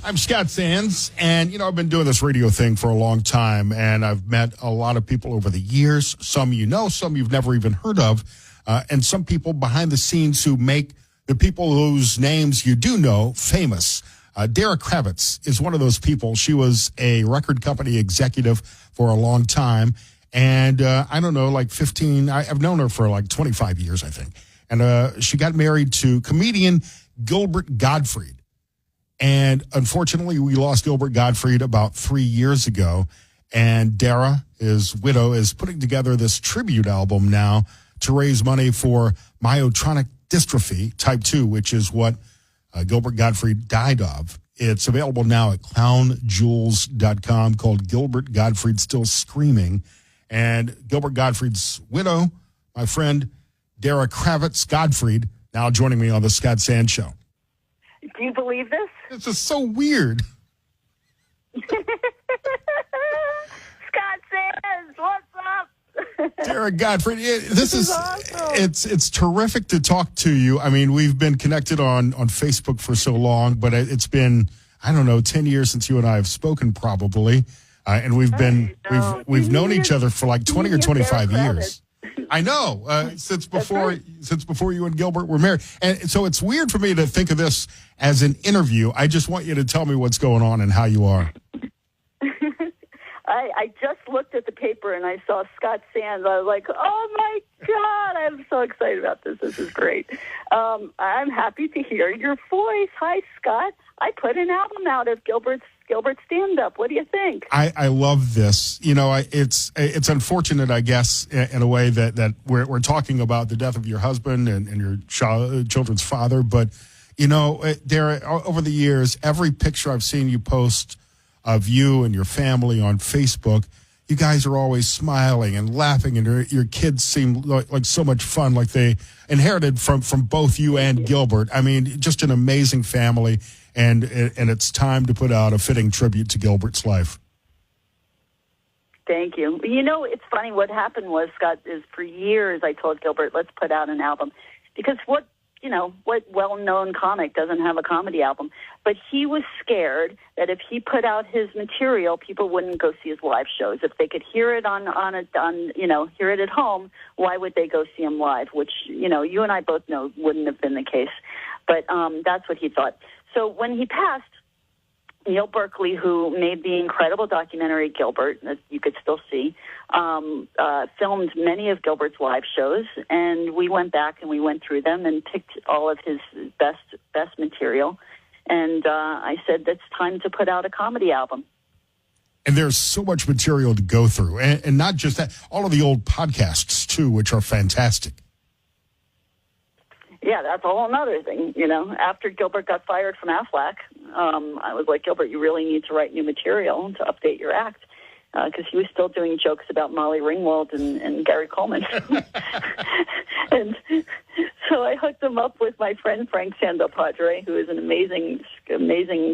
I'm Scott Sands, and, I've been doing this radio thing for a long time, and I've met a lot of people over the years. Some you know, some you've never even heard of, and some people behind the scenes who make the people whose names you do know famous. Dara Kravitz is one of those people. She was a record company executive for a long time, and I don't know, like 15, I've known her for like 25 years, I think. And she got married to comedian Gilbert Gottfried. And unfortunately, we lost Gilbert Gottfried about 3 years ago. And Dara, his widow, is putting together this tribute album now to raise money for Myotonic Dystrophy Type 2, which is what Gilbert Gottfried died of. It's available now at clownjewels.com, called Gilbert Gottfried Still Screaming. And Gilbert Gottfried's widow, my friend Dara Kravitz Gottfried, now joining me on the Scott Sands Show. Do you believe this? This is so weird. Scott Sands, what's up? Dara Gottfried, this is awesome. It's terrific to talk to you. I mean, we've been connected on Facebook for so long, but it's been, I don't know, 10 years since you and I have spoken, probably, and we've we've known each other for like 20 or 25 years. I know, since before you and Gilbert were married. And so it's weird for me to think of this as an interview. I just want you to tell me what's going on and how you are. I just looked at the paper and I saw Scott Sands. I was like, oh, my God, I'm so excited about this. This is great. I'm happy to hear your voice. Hi, Scott. I put an album out of Gilbert's stand-up. What do you think? I love this. It's unfortunate, I guess, in a way that we're talking about the death of your husband and your children's father. But, Dara, over the years, every picture I've seen you post of you and your family on Facebook, you guys are always smiling and laughing, and your kids seem like so much fun, like they inherited from both you and Gilbert. I mean, just an amazing family. And it's time to put out a fitting tribute to Gilbert's life. Thank you. It's funny. What happened was, Scott, is for years I told Gilbert, let's put out an album. Because what well-known comic doesn't have a comedy album? But he was scared that if he put out his material, people wouldn't go see his live shows. If they could hear it hear it at home, why would they go see him live? Which, you and I both know wouldn't have been the case. But that's what he thought. So when he passed, Neil Berkeley, who made the incredible documentary Gilbert, that you could still see, filmed many of Gilbert's live shows, and we went back and we went through them and picked all of his best material. And I said, it's time to put out a comedy album. And there's so much material to go through. And not just that, all of the old podcasts, too, which are fantastic. Yeah, that's a whole other thing. After Gilbert got fired from Aflac, I was like, Gilbert, you really need to write new material to update your act, because he was still doing jokes about Molly Ringwald and Gary Coleman. And so I hooked him up with my friend Frank Sandopadre, who is an amazing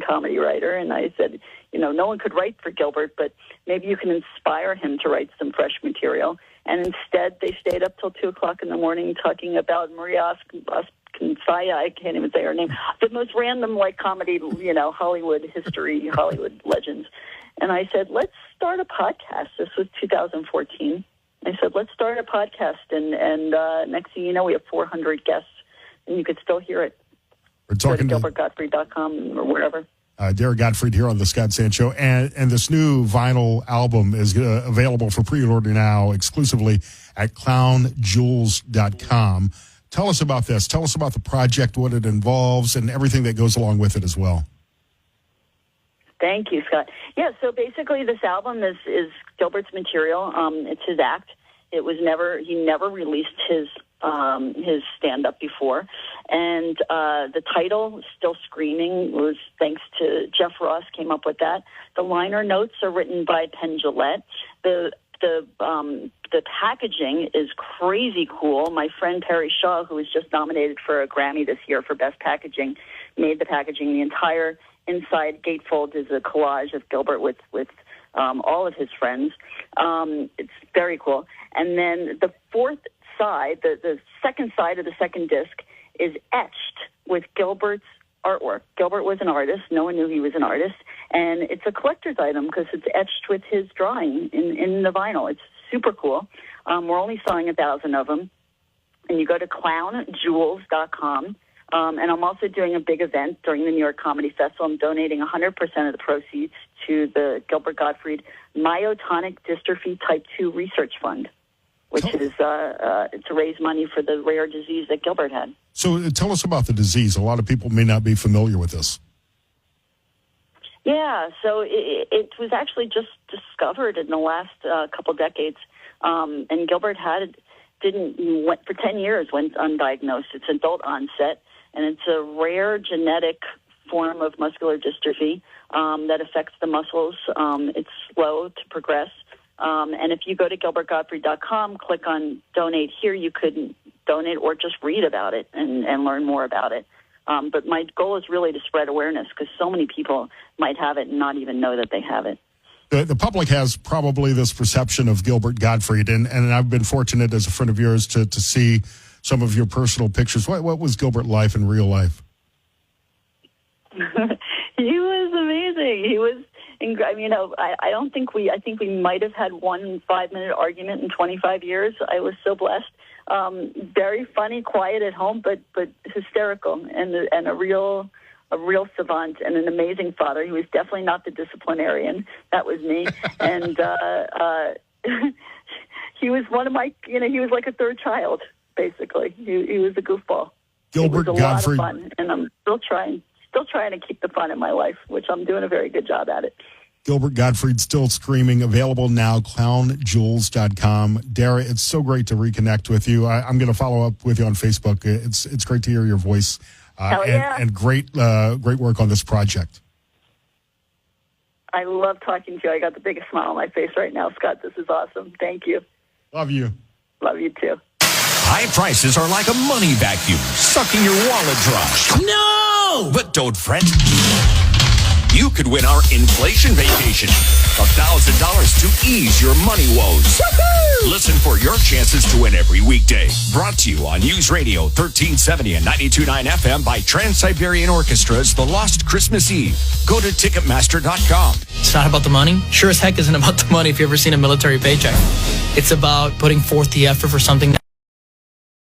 comedy writer, and I said, no one could write for Gilbert, but maybe you can inspire him to write some fresh material. And instead, they stayed up till 2 o'clock in the morning talking about Maria Oskensaya, I can't even say her name, the most random, comedy, Hollywood history, Hollywood legends. And I said, let's start a podcast. This was 2014. I said, let's start a podcast. And next thing you know, we have 400 guests, and you could still hear it. We're talking to gilbertgottfried.com or wherever. Dara Gottfried here on the Scott Sands Show. And this new vinyl album is available for pre-order now exclusively at clownjewels.com. Tell us about this. Tell us about the project, what it involves, and everything that goes along with it as well. Thank you, Scott. Yeah, so basically this album is Gilbert's material. It's his act. He never released his stand-up before. And the title, Still Screaming, was thanks to Jeff Ross came up with that. The liner notes are written by Penn Jillette. The packaging is crazy cool. My friend Perry Shaw, who was just nominated for a Grammy this year for Best Packaging, made the packaging. The entire inside gatefold is a collage of Gilbert with all of his friends. It's very cool. And then the fourth side, the second side of the second disc, is etched with Gilbert's artwork. Gilbert was an artist. No one knew he was an artist. And it's a collector's item because it's etched with his drawing in the vinyl. It's super cool. We're only selling 1,000 of them. And you go to clownjewels.com. And I'm also doing a big event during the New York Comedy Festival. I'm donating 100% of the proceeds to the Gilbert Gottfried Myotonic Dystrophy Type 2 Research Fund, which is to raise money for the rare disease that Gilbert had. So tell us about the disease. A lot of people may not be familiar with this. Yeah, so it was actually just discovered in the last couple decades, and Gilbert went for 10 years, went undiagnosed. It's adult onset, and it's a rare genetic form of muscular dystrophy that affects the muscles. It's slow to progress. And if you go to gilbertgottfried.com, click on donate here, you could donate or just read about it and learn more about it. But my goal is really to spread awareness because so many people might have it and not even know that they have it. The public has probably this perception of Gilbert Gottfried, and I've been fortunate as a friend of yours to see some of your personal pictures. What was Gilbert like in real life? He was amazing. He was, I think we might have had one 5-minute argument in 25 years. I was so blessed. Very funny, quiet at home, but hysterical and a real savant and an amazing father. He was definitely not the disciplinarian. That was me. And he was one of my, he was like a third child, basically. He was a goofball. Gilbert Gottfried. Lot of fun, and I'm still trying to keep the fun in my life, which I'm doing a very good job at it. Gilbert Gottfried, still screaming, available now, clownjewels.com. Dara, it's so great to reconnect with you. I'm going to follow up with you on Facebook. It's great to hear your voice. And great work on this project. I love talking to you. I got the biggest smile on my face right now, Scott. This is awesome. Thank you. Love you. Love you too. High prices are like a money vacuum, sucking your wallet dry. No! But don't fret. You could win our inflation vacation. $1,000 to ease your money woes. Woo-hoo! Listen for your chances to win every weekday. Brought to you on News Radio 1370 and 92.9 FM by Trans-Siberian Orchestra's The Lost Christmas Eve. Go to Ticketmaster.com. It's not about the money. Sure as heck isn't about the money if you've ever seen a military paycheck. It's about putting forth the effort for something